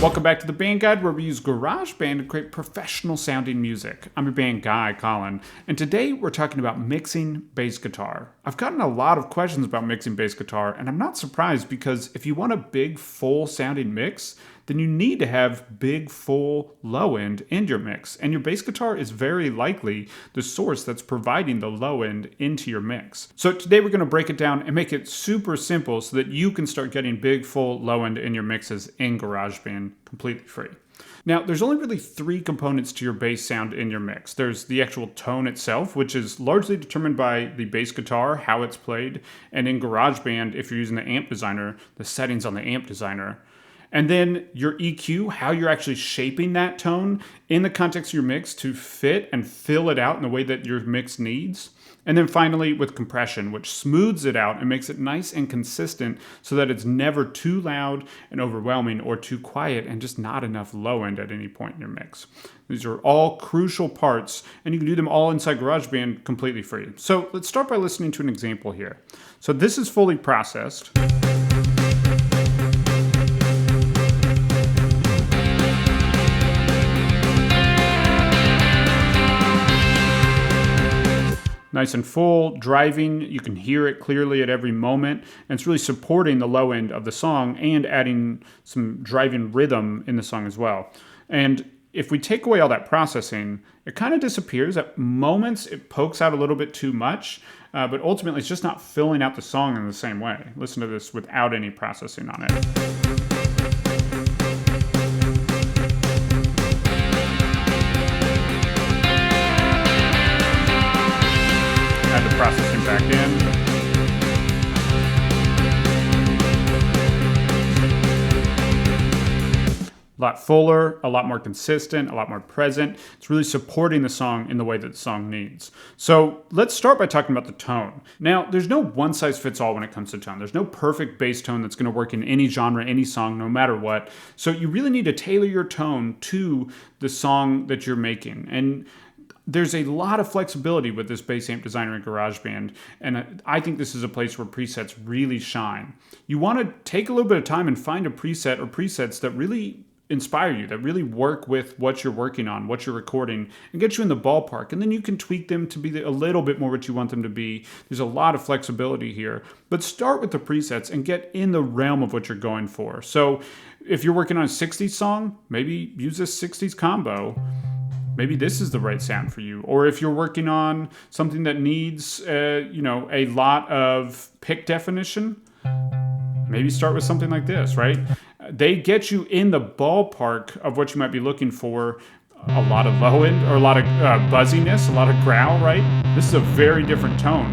Welcome back to the Band Guide, where we use GarageBand to create professional sounding music. I'm your band guy, Colin, and today we're talking about mixing bass guitar. I've gotten a lot of questions about mixing bass guitar, and I'm not surprised because if you want a big, full sounding mix, then you need to have big, full, low end in your mix. And your bass guitar is very likely the source that's providing the low end into your mix. So today we're going to break it down and make it super simple so that you can start getting big, full, low end in your mixes in GarageBand completely free. Now, there's only really three components to your bass sound in your mix. There's the actual tone itself, which is largely determined by the bass guitar, how it's played, and in GarageBand, if you're using the amp designer, the settings on the amp designer. And then your EQ, how you're actually shaping that tone in the context of your mix to fit and fill it out in the way that your mix needs. And then finally with compression, which smooths it out and makes it nice and consistent so that it's never too loud and overwhelming or too quiet and just not enough low end at any point in your mix. These are all crucial parts, and you can do them all inside GarageBand completely free. So let's start by listening to an example here. So this is fully processed. Nice and full, driving, you can hear it clearly at every moment, and it's really supporting the low end of the song and adding some driving rhythm in the song as well. And if we take away all that processing, it kind of disappears. At moments, it pokes out a little bit too much, but ultimately it's just not filling out the song in the same way. Listen to this without any processing on it. Add the processing back in. A lot fuller, a lot more consistent, a lot more present. It's really supporting the song in the way that the song needs. So let's start by talking about the tone. Now, there's no one size fits all when it comes to tone. There's no perfect bass tone that's going to work in any genre, any song, no matter what. So you really need to tailor your tone to the song that you're making. And there's a lot of flexibility with this bass amp designer in GarageBand, and I think this is a place where presets really shine. You want to take a little bit of time and find a preset or presets that really inspire you, that really work with what you're working on, what you're recording, and get you in the ballpark. And then you can tweak them to be a little bit more what you want them to be. There's a lot of flexibility here, but start with the presets and get in the realm of what you're going for. So if you're working on a 60s song, maybe use this 60s combo. Maybe this is the right sound for you. Or if you're working on something that needs, a lot of pick definition, maybe start with something like this, right? They get you in the ballpark of what you might be looking for. A lot of low end or a lot of buzziness, a lot of growl, right? This is a very different tone.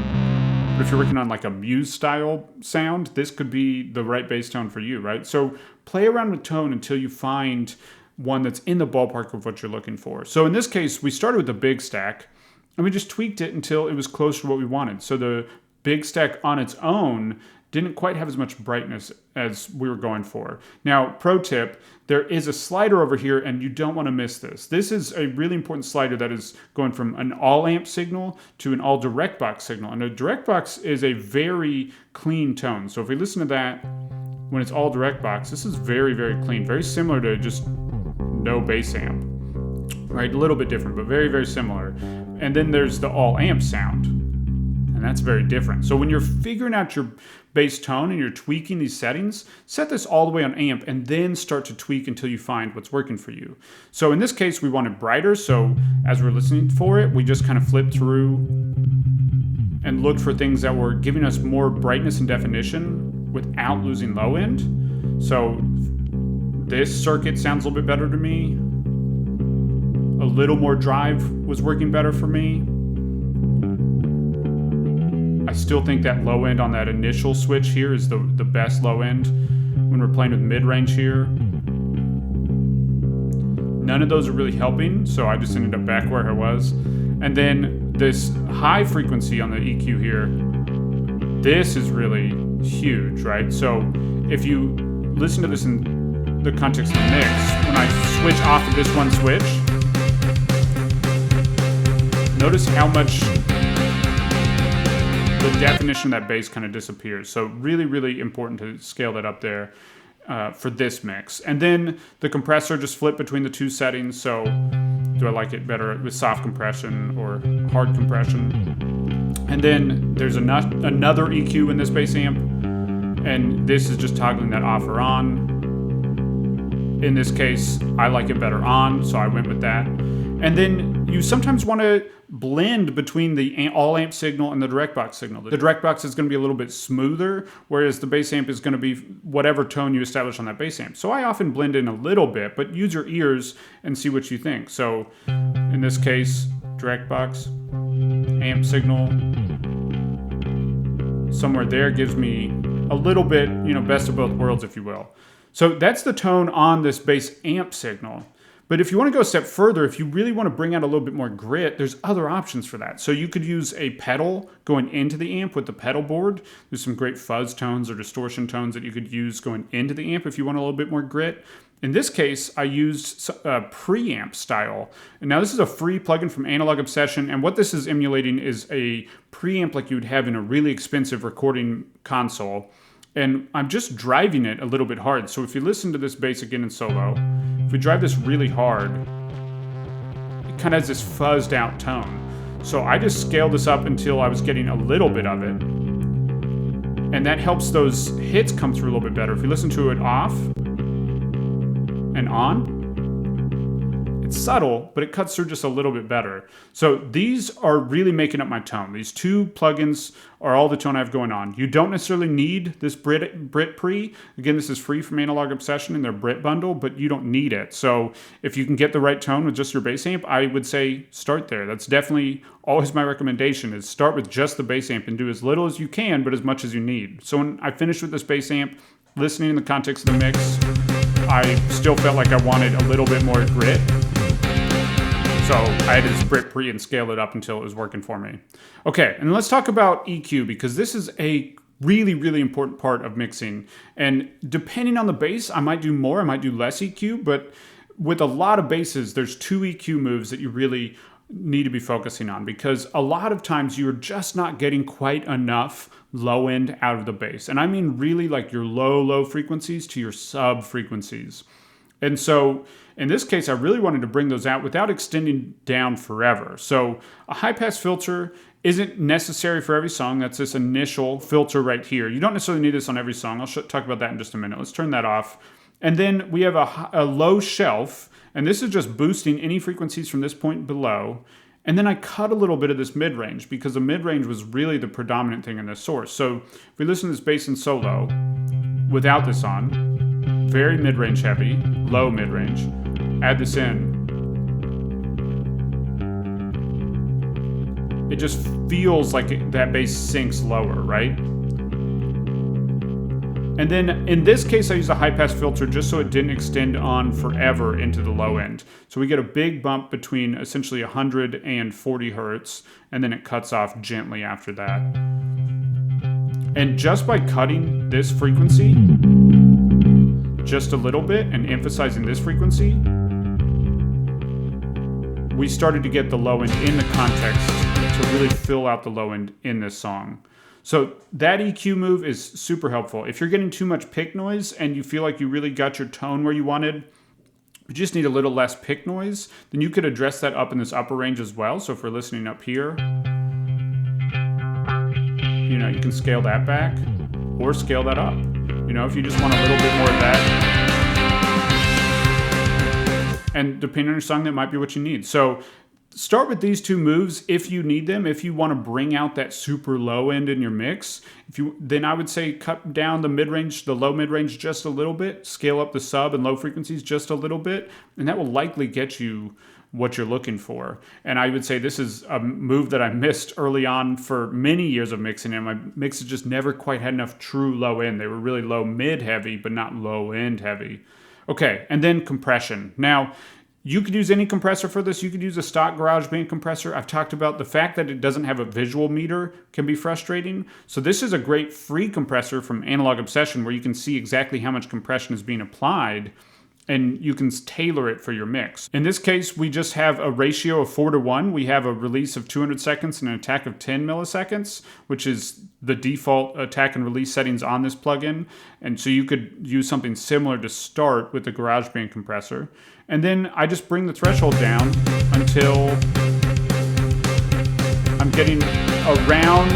But if you're working on like a Muse style sound, this could be the right bass tone for you, right? So play around with tone until you find one that's in the ballpark of what you're looking for. So in this case, we started with the big stack and we just tweaked it until it was close to what we wanted. So the big stack on its own didn't quite have as much brightness as we were going for. Now, pro tip, there is a slider over here and you don't want to miss this. This is a really important slider that is going from an all amp signal to an all direct box signal. And a direct box is a very clean tone. So if we listen to that when it's all direct box, this is very, very clean, very similar to just no bass amp, right? A little bit different, but very, very similar. And then there's the all amp sound, and that's very different. So when you're figuring out your bass tone and you're tweaking these settings, set this all the way on amp and then start to tweak until you find what's working for you. So in this case, we wanted brighter. So as we're listening for it, we just kind of flipped through and looked for things that were giving us more brightness and definition without losing low end. So this circuit sounds a little bit better to me. A little more drive was working better for me. I still think that low end on that initial switch here is the best low end when we're playing with mid-range here. None of those are really helping, so I just ended up back where I was. And then this high frequency on the EQ here, this is really huge, right? So if you listen to this in the context of the mix, when I switch off of this one switch, notice how much the definition of that bass kind of disappears. So really, really important to scale that up there. for this mix. And then the compressor, just flip between the two settings. So do I like it better with soft compression or hard compression? And then there's another EQ in this bass amp, and this is just toggling that off or on. In this case, I like it better on, so I went with that. And then you sometimes want to blend between the all amp signal and the direct box signal. The direct box is going to be a little bit smoother, whereas the bass amp is going to be whatever tone you establish on that bass amp. So I often blend in a little bit, but use your ears and see what you think. So in this case, direct box, amp signal, somewhere there gives me a little bit, best of both worlds, if you will. So that's the tone on this bass amp signal. But if you want to go a step further, if you really want to bring out a little bit more grit, there's other options for that. So you could use a pedal going into the amp with the pedal board. There's some great fuzz tones or distortion tones that you could use going into the amp if you want a little bit more grit. In this case, I used a preamp style. And now this is a free plugin from Analog Obsession, and what this is emulating is a preamp like you would have in a really expensive recording console. And I'm just driving it a little bit hard. So if you listen to this bass again in solo, if we drive this really hard, it kind of has this fuzzed out tone. So I just scaled this up until I was getting a little bit of it. And that helps those hits come through a little bit better. If you listen to it off and on, it's subtle, but it cuts through just a little bit better. So these are really making up my tone. These two plugins are all the tone I have going on. You don't necessarily need this Brit Pre. Again, this is free from Analog Obsession in their Brit bundle, but you don't need it. So if you can get the right tone with just your bass amp, I would say start there. That's definitely always my recommendation, is start with just the bass amp and do as little as you can, but as much as you need. So when I finished with this bass amp, listening in the context of the mix, I still felt like I wanted a little bit more grit. So I had to just Brit Pre and scale it up until it was working for me. Okay, and let's talk about EQ, because this is a really, really important part of mixing. And depending on the bass, I might do more, I might do less EQ, but with a lot of basses, there's two EQ moves that you really need to be focusing on, because a lot of times you're just not getting quite enough low end out of the bass. And I mean really like your low frequencies to your sub frequencies. And so in this case, I really wanted to bring those out without extending down forever. So a high pass filter isn't necessary for every song. That's this initial filter right here. You don't necessarily need this on every song. I'll talk about that in just a minute. Let's turn that off. And then we have a low shelf, and this is just boosting any frequencies from this point below. And then I cut a little bit of this mid-range, because the mid-range was really the predominant thing in this source. So if we listen to this bass in solo without this on, very mid-range heavy, low mid-range, add this in, it just feels like that bass sinks lower, right? And then in this case, I used a high pass filter just so it didn't extend on forever into the low end. So we get a big bump between essentially 100 and 40 hertz, and then it cuts off gently after that. And just by cutting this frequency just a little bit and emphasizing this frequency, we started to get the low end in the context to really fill out the low end in this song. So that EQ move is super helpful. If you're getting too much pick noise and you feel like you really got your tone where you wanted, you just need a little less pick noise, then you could address that up in this upper range as well. So if we're listening up here, you can scale that back or scale that up. If you just want a little bit more of that. And depending on your song, that might be what you need. So start with these two moves if you need them. If you want to bring out that super low end in your mix, then I would say cut down the mid-range, the low mid-range just a little bit, scale up the sub and low frequencies just a little bit, and that will likely get you what you're looking for. And I would say this is a move that I missed early on for many years of mixing, and my mixes just never quite had enough true low end. They were really low mid heavy, but not low end heavy. Okay, and then compression. Now, you could use any compressor for this. You could use a stock GarageBand compressor. I've talked about the fact that it doesn't have a visual meter can be frustrating. So this is a great free compressor from Analog Obsession where you can see exactly how much compression is being applied. and you can tailor it for your mix. In this case, we just have a ratio of 4:1. We have a release of 200 seconds and an attack of 10 milliseconds, which is the default attack and release settings on this plugin. And so you could use something similar to start with the GarageBand compressor. And then I just bring the threshold down until I'm getting around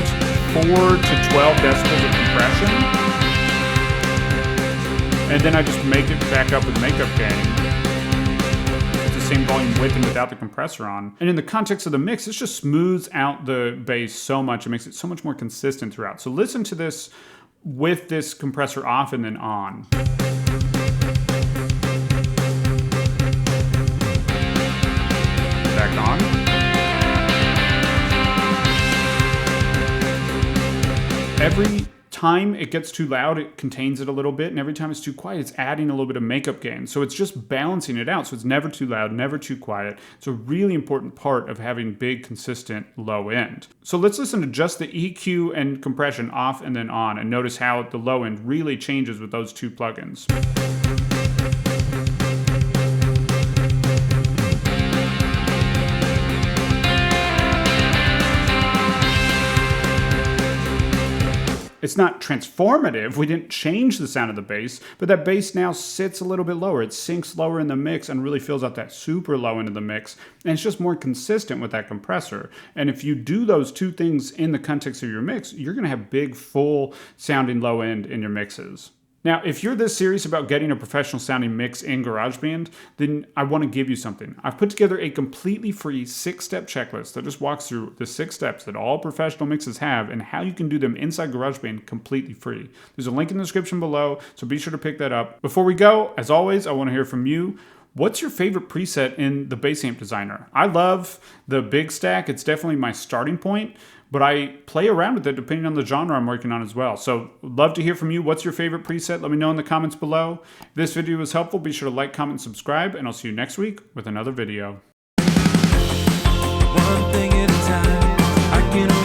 4 to 12 decibels of compression. And then I just make it back up with makeup gain. It's the same volume with and without the compressor on. And in the context of the mix, this just smooths out the bass so much. It makes it so much more consistent throughout. So listen to this with this compressor off and then on. Back on. Every time it gets too loud, it contains it a little bit, and every time it's too quiet, it's adding a little bit of makeup gain. So it's just balancing it out, so it's never too loud, never too quiet. It's a really important part of having big, consistent low end. So let's listen to just the EQ and compression off and then on, and notice how the low end really changes with those two plugins. It's not transformative, we didn't change the sound of the bass, but that bass now sits a little bit lower. It sinks lower in the mix and really fills out that super low end of the mix. And it's just more consistent with that compressor. And if you do those two things in the context of your mix, you're gonna have big, full sounding low end in your mixes. Now, if you're this serious about getting a professional sounding mix in GarageBand, then I want to give you something. I've put together a completely free 6-step checklist that just walks through the 6 steps that all professional mixes have and how you can do them inside GarageBand completely free. There's a link in the description below, so be sure to pick that up. Before we go, as always, I want to hear from you. What's your favorite preset in the Bass Amp Designer? I love the Big Stack. It's definitely my starting point, but I play around with it depending on the genre I'm working on as well. So love to hear from you. What's your favorite preset? Let me know in the comments below. If this video was helpful, be sure to like, comment, and subscribe, and I'll see you next week with another video. One thing at a time, I can